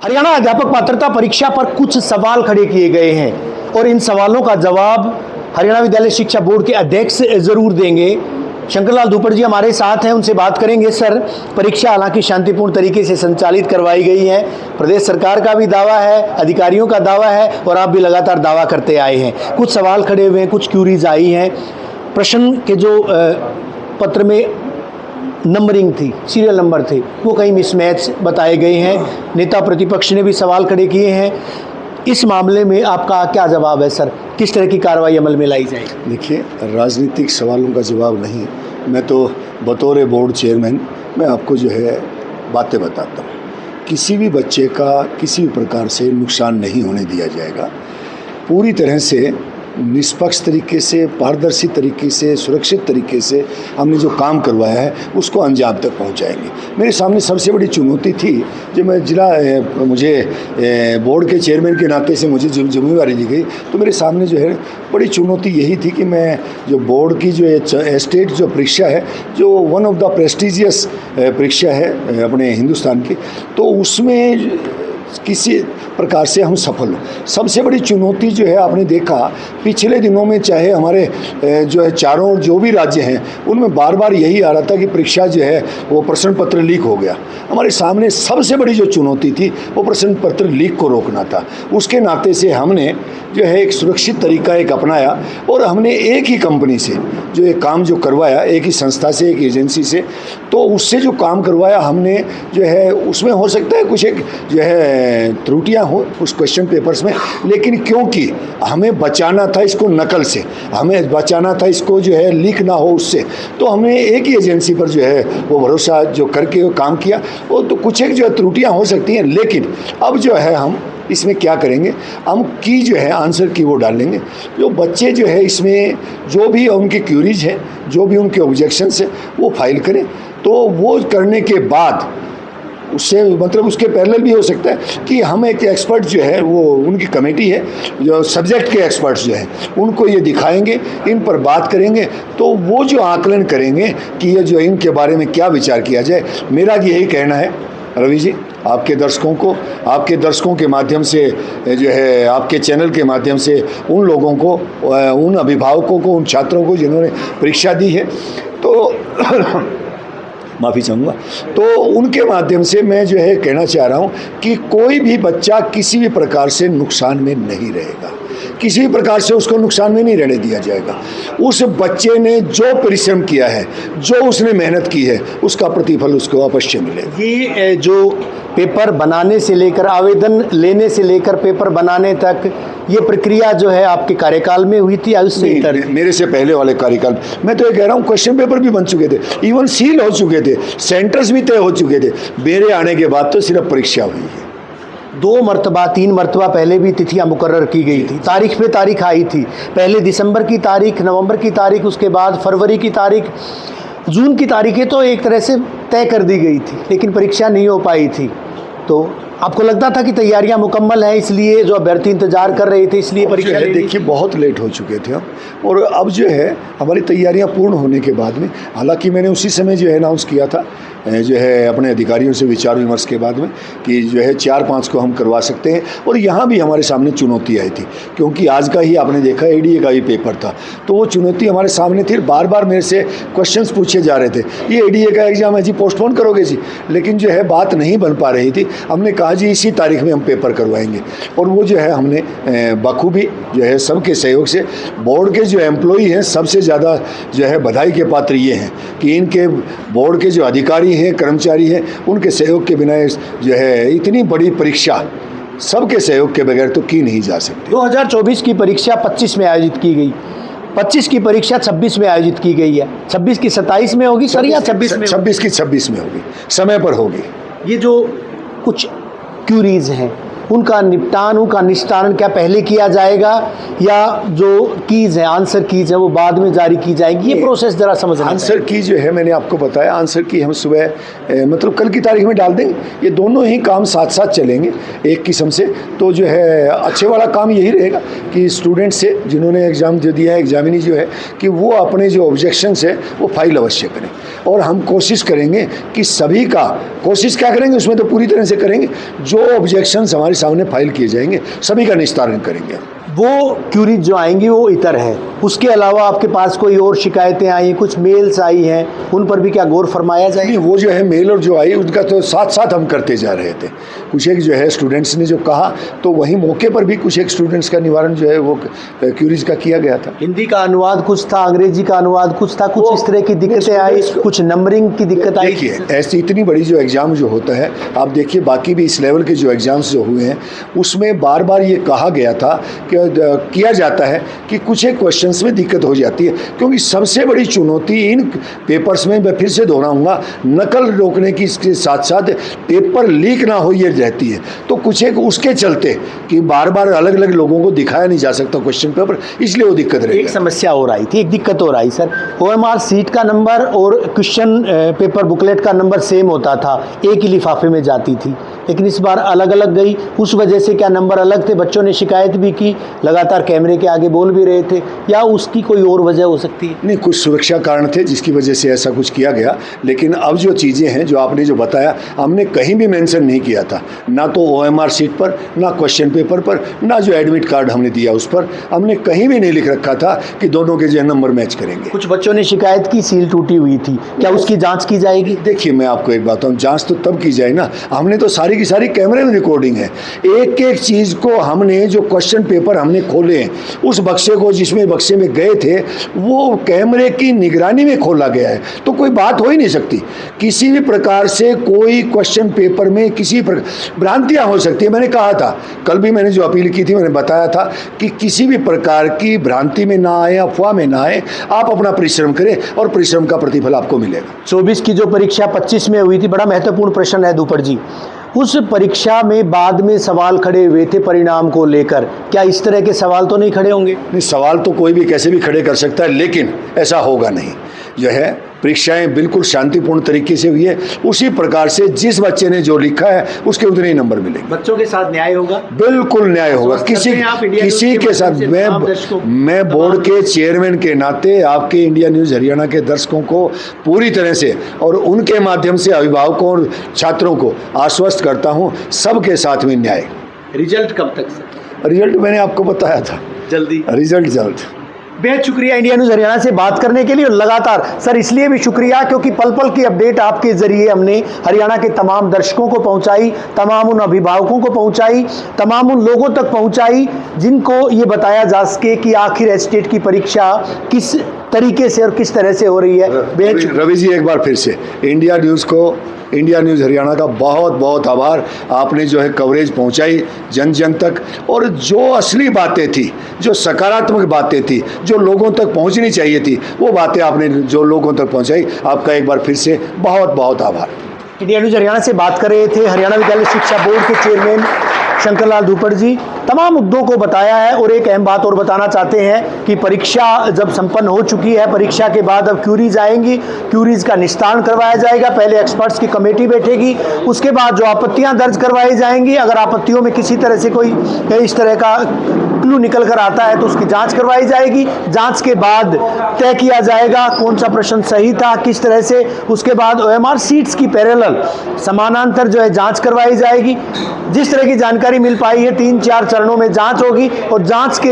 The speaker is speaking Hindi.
हरियाणा अध्यापक पात्रता परीक्षा पर कुछ सवाल खड़े किए गए हैं और इन सवालों का जवाब हरियाणा विद्यालय शिक्षा बोर्ड के अध्यक्ष जरूर देंगे। शंकरलाल धूपड़ जी हमारे साथ हैं, उनसे बात करेंगे। सर, परीक्षा हालांकि शांतिपूर्ण तरीके से संचालित करवाई गई है, प्रदेश सरकार का भी दावा है, अधिकारियों का दावा है और आप भी लगातार दावा करते आए हैं। कुछ सवाल खड़े हुए हैं, कुछ क्यूरीज आई हैं। प्रश्न के जो पत्र में नंबरिंग थी, सीरियल नंबर थे, वो कहीं मिसमैच बताए गए हैं। नेता प्रतिपक्ष ने भी सवाल खड़े किए हैं। इस मामले में आपका क्या जवाब है सर? किस तरह की कार्रवाई अमल में लाई जाएगी? देखिए, राजनीतिक सवालों का जवाब नहीं, मैं तो बतौर बोर्ड चेयरमैन मैं आपको जो है बातें बताता हूँ। किसी भी बच्चे का किसी भी प्रकार से नुकसान नहीं होने दिया जाएगा। पूरी तरह से निष्पक्ष तरीके से, पारदर्शी तरीके से, सुरक्षित तरीके से हमने जो काम करवाया है उसको अंजाम तक पहुंचाएंगे। मेरे सामने सबसे बड़ी चुनौती थी, जब मैं मुझे बोर्ड के चेयरमैन के नाते से मुझे जिम्मेवारी दी गई, तो मेरे सामने जो है बड़ी चुनौती यही थी कि मैं जो बोर्ड की जो स्टेट जो परीक्षा है, जो वन ऑफ द प्रेस्टिजियस परीक्षा है अपने हिंदुस्तान की, तो उसमें किसी प्रकार से हम सफल हो। सबसे बड़ी चुनौती जो है, आपने देखा पिछले दिनों में, चाहे हमारे जो है चारों जो भी राज्य हैं उनमें बार बार यही आ रहा था कि परीक्षा जो है वो प्रश्न पत्र लीक हो गया। हमारे सामने सबसे बड़ी जो चुनौती थी वो प्रश्न पत्र लीक को रोकना था। उसके नाते से हमने जो है एक सुरक्षित तरीका एक अपनाया और हमने एक ही कंपनी से जो ये काम जो करवाया, एक ही संस्था से, एक एजेंसी से, तो उससे जो काम करवाया हमने जो है, उसमें हो सकता है कुछ एक जो है त्रुटियां हो उस क्वेश्चन पेपर्स में, लेकिन क्योंकि हमें बचाना था इसको नकल से, हमें बचाना था इसको जो है लीक ना हो उससे, तो हमने एक ही एजेंसी पर जो है वो भरोसा जो करके वो काम किया। वो तो कुछ एक जो है त्रुटियां हो सकती हैं, लेकिन अब जो है हम इसमें क्या करेंगे, हम की जो है आंसर की वो डालेंगे। जो बच्चे जो है इसमें जो भी उनकी क्यूरीज हैं, जो भी उनके ऑब्जेक्शंस हैं, वो फाइल करें। तो वो करने के बाद उससे मतलब उसके पैरेलल भी हो सकता है कि हम एक एक्सपर्ट जो है, वो उनकी कमेटी है जो सब्जेक्ट के एक्सपर्ट्स जो हैं, उनको ये दिखाएंगे, इन पर बात करेंगे, तो वो जो आकलन करेंगे कि ये जो इनके बारे में क्या विचार किया जाए। मेरा यही कहना है रवि जी, आपके दर्शकों के माध्यम से जो है, आपके चैनल के माध्यम से उन लोगों को, उन अभिभावकों को, उन छात्रों को जिन्होंने परीक्षा दी है, तो माफ़ी चाहूँगा, तो उनके माध्यम से मैं जो है कहना चाह रहा हूँ कि कोई भी बच्चा किसी भी प्रकार से नुकसान में नहीं रहेगा, किसी भी प्रकार से उसको नुकसान में नहीं रहने दिया जाएगा। उस बच्चे ने जो परिश्रम किया है, जो उसने मेहनत की है, उसका प्रतिफल उसको अवश्य मिलेगा। ये जो पेपर बनाने से लेकर, आवेदन लेने से लेकर पेपर बनाने तक, ये प्रक्रिया जो है आपके कार्यकाल में हुई थी? मेरे से पहले वाले कार्यकाल, मैं तो ये कह रहा हूँ, क्वेश्चन पेपर भी बन चुके थे, इवन सील हो चुके थे, सेंटर्स भी तय हो चुके थे। मेरे आने के बाद तो सिर्फ परीक्षा हुई है। 2 मरतबा 3 मरतबा पहले भी तिथियां मुकर्रर की गई थी, तारीख पे तारीख आई थी। पहले दिसंबर की तारीख, नवंबर की तारीख, उसके बाद फरवरी की तारीख, जून की तारीखें तो एक तरह से तय कर दी गई थी, लेकिन परीक्षा नहीं हो पाई थी। तो आपको लगता था कि तैयारियां मुकम्मल हैं, इसलिए जो अभ्यर्थी इंतजार कर रहे थे, इसलिए परीक्षा? देखिए, बहुत लेट हो चुके थे हम, और अब जो है हमारी तैयारियां पूर्ण होने के बाद में, हालांकि मैंने उसी समय जो है अनाउंस किया था जो है अपने अधिकारियों से विचार विमर्श के बाद में कि जो है 4-5 को हम करवा सकते हैं। और यहाँ भी हमारे सामने चुनौती आई थी, क्योंकि आज का ही आपने देखा एडीए का भी पेपर था, तो वो चुनौती हमारे सामने थी। बार बार मेरे से क्वेश्चंस पूछे जा रहे थे, ये एडीए का एग्जाम है जी, पोस्टपोन करोगे जी, लेकिन जो है बात नहीं बन पा रही थी। हमने कहा जी इसी तारीख में हम पेपर करवाएंगे, और वो जो है हमने बखूबी जो है सबके सहयोग से, बोर्ड के जो एम्प्लॉई हैं सबसे ज़्यादा जो है बधाई के पात्र ये हैं कि इनके बोर्ड के जो अधिकारी हैं, कर्मचारी हैं, उनके सहयोग के बिना जो है इतनी बड़ी परीक्षा सबके सहयोग के बगैर तो की नहीं जा सकती। 2024 की परीक्षा 25 में आयोजित की गई, 25 की परीक्षा 26 में आयोजित की गई है। 26 की 27 में होगी सर, या 26 में? 26 की 26 में होगी, समय पर होगी। ये जो कुछ क्यूरीज हैं, उनका निपटान, उनका निस्तारण क्या पहले किया जाएगा या जो कीज है, आंसर कीज है, वो बाद में जारी की जाएगी? ये प्रोसेस जरा समझना आंसर की जो है मैंने आपको बताया, आंसर की हम सुबह मतलब कल की तारीख में डाल देंगे। ये दोनों ही काम साथ साथ चलेंगे एक किस्म से। तो जो है अच्छे वाला काम यही रहेगा कि स्टूडेंट से जिन्होंने एग्ज़ाम जो दिया है, एग्जामिनी जो है कि वो अपने जो ऑब्जेक्शंस है वो फाइल अवश्य करें। और हम कोशिश करेंगे कि सभी का, कोशिश क्या करेंगे उसमें तो पूरी तरह से करेंगे, जो ऑब्जेक्शंस हमारे सामने फाइल किए जाएंगे सभी का निस्तारण करेंगे। वो क्यूरीज जो आएंगी वो इतर है, उसके अलावा आपके पास कोई और शिकायतें आई, कुछ मेल्स आई हैं, उन पर भी क्या गौर फरमाया जाए? नहीं, वो जो है मेल और जो आई उनका तो साथ साथ हम करते जा रहे थे। कुछ एक जो है स्टूडेंट्स ने जो कहा तो वहीं मौके पर भी कुछ एक स्टूडेंट्स का निवारण जो है वो क्यूरीज का किया गया था। हिंदी का अनुवाद कुछ था, अंग्रेजी का अनुवाद कुछ था, कुछ इस तरह की दिक्कतें आई, कुछ नंबरिंग की दिक्कत आई। देखिए ऐसी इतनी बड़ी जो एग्ज़ाम जो होता है, आप देखिए बाकी भी इस लेवल के जो एग्ज़ाम्स जो हुए हैं उसमें बार बार ये कहा गया था कि किया जाता है कि कुछ एक क्वेश्चंस में दिक्कत हो जाती है, क्योंकि सबसे बड़ी चुनौती इन पेपर्स में, मैं फिर से दोहराऊंगा, नकल रोकने की इसके साथ साथ पेपर लीक ना हो ये रहती है। तो कुछ एक उसके चलते कि बार बार अलग अलग लोगों को दिखाया नहीं जा सकता क्वेश्चन पेपर, इसलिए वो दिक्कत रही। एक समस्या और आई थी, एक दिक्कत और आई सर, OMR सीट का नंबर और क्वेश्चन पेपर बुकलेट का नंबर सेम होता था, एक ही लिफाफे में जाती थी, लेकिन इस बार अलग अलग गई। उस वजह से क्या नंबर अलग थे? बच्चों ने शिकायत भी की, लगातार कैमरे के आगे बोल भी रहे थे, या उसकी कोई और वजह हो सकती है? नहीं, कुछ सुरक्षा कारण थे जिसकी वजह से ऐसा कुछ किया गया, लेकिन अब जो चीज़ें हैं जो आपने जो बताया, हमने कहीं भी मेंशन नहीं किया था, ना तो OMR सीट पर, ना क्वेश्चन पेपर पर, ना जो एडमिट कार्ड हमने दिया उस पर हमने कहीं भी नहीं लिख रखा था कि दोनों के जो नंबर मैच करेंगे। कुछ बच्चों ने शिकायत की सील टूटी हुई थी, क्या उसकी जांच की जाएगी? देखिए मैं आपको एक बात बताऊं, जांच तो तब की जाए ना, हमने तो सारी की सारी कैमरे में रिकॉर्डिंग है, एक एक चीज़ को हमने जो क्वेश्चन पेपर हमने खोले हैं उस बक्से को जिसमें बक्से में गए थे वो कैमरे की निगरानी में खोला गया है, तो कोई बात हो ही नहीं सकती। किसी भी प्रकार से कोई क्वेश्चन पेपर में किसी प्रकार भ्रांतियाँ हो सकती है। मैंने कहा था, कल भी मैंने जो अपील की थी मैंने बताया था कि किसी भी प्रकार की भ्रांति में ना आए, अफवाह में ना आए, आप अपना परिश्रम करें और परिश्रम का प्रतिफल आपको मिलेगा। 24 की जो परीक्षा 25 में हुई थी, बड़ा महत्वपूर्ण प्रश्न है दुपड़ जी, उस परीक्षा में बाद में सवाल खड़े हुए थे परिणाम को लेकर, क्या इस तरह के सवाल तो नहीं खड़े होंगे? नहीं, सवाल तो कोई भी कैसे भी खड़े कर सकता है, लेकिन ऐसा होगा नहीं। जो है परीक्षाएं बिल्कुल शांतिपूर्ण तरीके से हुई है, उसी प्रकार से जिस बच्चे ने जो लिखा है उसके उतने ही नंबर मिलेंगे। बच्चों के साथ न्याय होगा? बिल्कुल न्याय होगा, किसी के साथ। मैं बोर्ड के चेयरमैन के नाते आपके इंडिया न्यूज़ हरियाणा के दर्शकों को पूरी तरह से और उनके माध्यम से अभिभावकों और छात्रों को आश्वस्त करता हूँ, सबके साथ में न्याय। रिजल्ट कब तक सर? रिजल्ट मैंने आपको बताया था, जल्दी रिजल्ट जल्द। बेहद शुक्रिया इंडिया न्यूज़ हरियाणा से बात करने के लिए, और लगातार सर इसलिए भी शुक्रिया क्योंकि पल पल की अपडेट आपके जरिए हमने हरियाणा के तमाम दर्शकों को पहुंचाई, तमाम उन अभिभावकों को पहुंचाई, तमाम उन लोगों तक पहुंचाई जिनको ये बताया जा सके कि आखिर एस्टेट की परीक्षा किस तरीके से और किस तरह से हो रही है। रवि जी एक बार फिर से इंडिया न्यूज़ हरियाणा का बहुत बहुत आभार। आपने जो है कवरेज पहुंचाई जन जन तक, और जो असली बातें थी, जो सकारात्मक बातें थी, जो लोगों तक पहुंचनी चाहिए थी, वो बातें आपने जो लोगों तक पहुंचाई, आपका एक बार फिर से बहुत बहुत आभार। इंडिया न्यूज़ हरियाणा से बात कर रहे थे हरियाणा विद्यालय शिक्षा बोर्ड के चेयरमैन शंकरलाल धूपड़ जी। तमाम मुद्दों को बताया है, और एक अहम बात और बताना चाहते हैं कि परीक्षा जब संपन्न हो चुकी है, परीक्षा के बाद अब क्यूरीज आएंगी, क्यूरीज का निस्तारण करवाया जाएगा। पहले एक्सपर्ट्स की कमेटी बैठेगी, उसके बाद जो आपत्तियां दर्ज करवाई जाएंगी, अगर आपत्तियों में किसी तरह से कोई इस तरह का क्लू निकल कर आता है तो उसकी जांच करवाई जाएगी। जांच के बाद तय किया जाएगा कौन सा प्रश्न सही था, किस तरह से। उसके बाद OMR सीट्स की पैरेलल समानांतर जो है जांच करवाई जाएगी। जिस तरह की जानकारी मिल पाई है 3-4 चरणों में जांच होगी, और जांच के